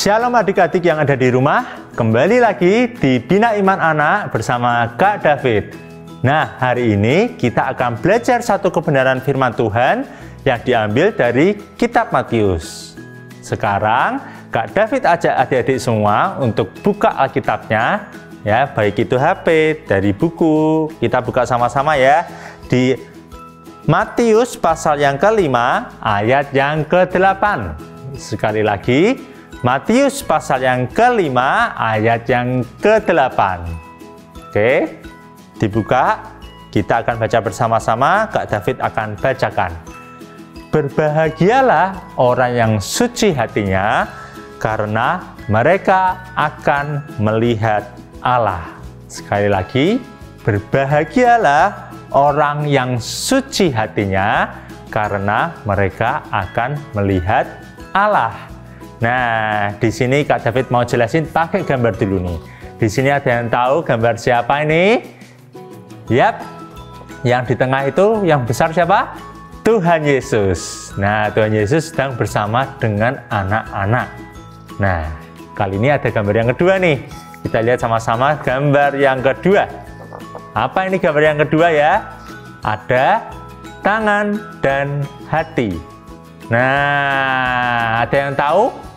Shalom adik-adik yang ada di rumah, kembali lagi di Bina Iman Anak bersama Kak David. Nah, hari ini kita akan belajar satu kebenaran firman Tuhan yang diambil dari kitab Matius. Sekarang, Kak David ajak adik-adik semua untuk buka Alkitabnya, ya, baik itu HP, dari buku, kita buka sama-sama ya, di Matius pasal yang ke-5, ayat yang ke-8. Sekali lagi, Matius pasal yang ke-5 ayat yang ke-8. Oke, dibuka. Kita akan baca bersama-sama. Kak David akan bacakan. Berbahagialah orang yang suci hatinya, karena mereka akan melihat Allah. Sekali lagi, berbahagialah orang yang suci hatinya, karena mereka akan melihat Allah. Nah, di sini Kak David mau jelasin pakai gambar dulu nih. Di sini ada yang tahu gambar siapa ini? Yap, yang di tengah itu yang besar siapa? Tuhan Yesus. Nah, Tuhan Yesus sedang bersama dengan anak-anak. Nah, kali ini ada gambar yang kedua nih. Kita lihat sama-sama gambar yang kedua. Apa ini gambar yang kedua ya? Ada tangan dan hati. Nah, ada yang tahu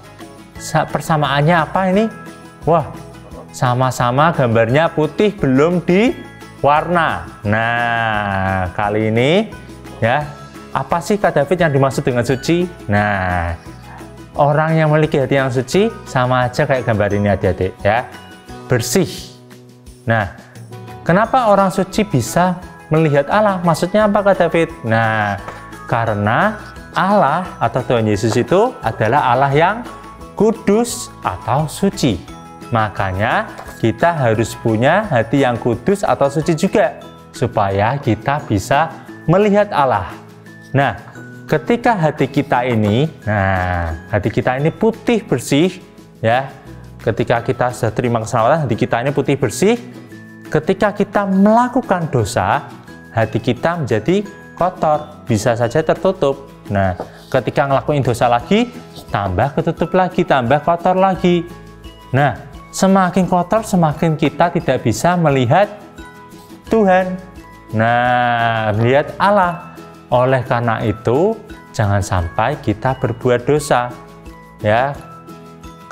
persamaannya apa ini? Wah, sama-sama gambarnya putih belum diwarna. Nah, kali ini ya, apa sih Kak David yang dimaksud dengan suci? Nah, orang yang memiliki hati yang suci sama aja kayak gambar ini adik-adik ya, bersih. Nah, kenapa orang suci bisa melihat Allah? Maksudnya apa Kak David? Nah, karena Allah atau Tuhan Yesus itu adalah Allah yang kudus atau suci. Makanya kita harus punya hati yang kudus atau suci juga, supaya kita bisa melihat Allah. Nah, ketika hati kita ini, hati kita ini putih bersih, ya. Ketika kita sudah terima keselamatan, hati kita ini putih bersih. Ketika kita melakukan dosa, hati kita menjadi kotor, bisa saja tertutup. Nah, ketika ngelakuin dosa lagi, tambah ketutup lagi, tambah kotor lagi. Nah, semakin kotor, semakin kita tidak bisa melihat Tuhan. Nah, melihat Allah. Oleh karena itu, jangan sampai kita berbuat dosa. Ya,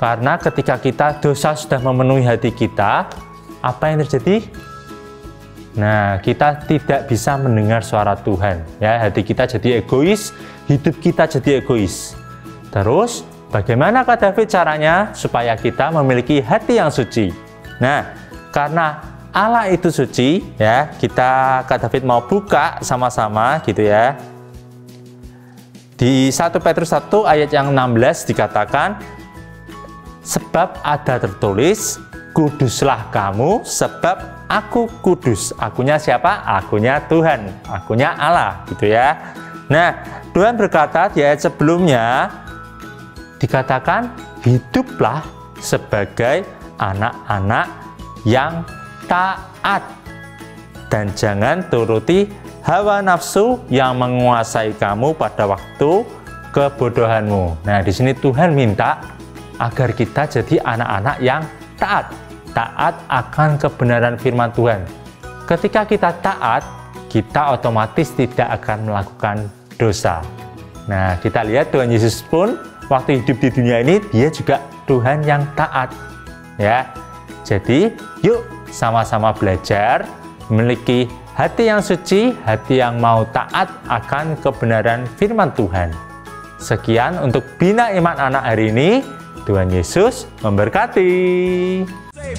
karena ketika kita dosa sudah memenuhi hati kita, apa yang terjadi? Nah, kita tidak bisa mendengar suara Tuhan. Ya, hati kita jadi egois, hidup kita jadi egois. Terus, bagaimana Kak David caranya supaya kita memiliki hati yang suci? Nah, karena Allah itu suci, ya, Kak David mau buka sama-sama gitu ya. Di 1 Petrus 1 ayat yang 16 dikatakan, sebab ada tertulis, kuduslah kamu sebab aku kudus. Akunya siapa? Akunya Tuhan, akunya Allah gitu ya. Nah, Tuhan berkata di ayat sebelumnya dikatakan, hiduplah sebagai anak-anak yang taat dan jangan turuti hawa nafsu yang menguasai kamu pada waktu kebodohanmu. Nah, di sini Tuhan minta agar kita jadi anak-anak yang taat akan kebenaran firman Tuhan. Ketika kita taat, kita otomatis tidak akan melakukan dosa. Nah, kita lihat Tuhan Yesus pun waktu hidup di dunia ini, dia juga Tuhan yang taat. Ya, jadi yuk sama-sama belajar memiliki hati yang suci, hati yang mau taat akan kebenaran firman Tuhan. Sekian untuk Bina Iman Anak hari ini. Tuhan Yesus memberkati. Say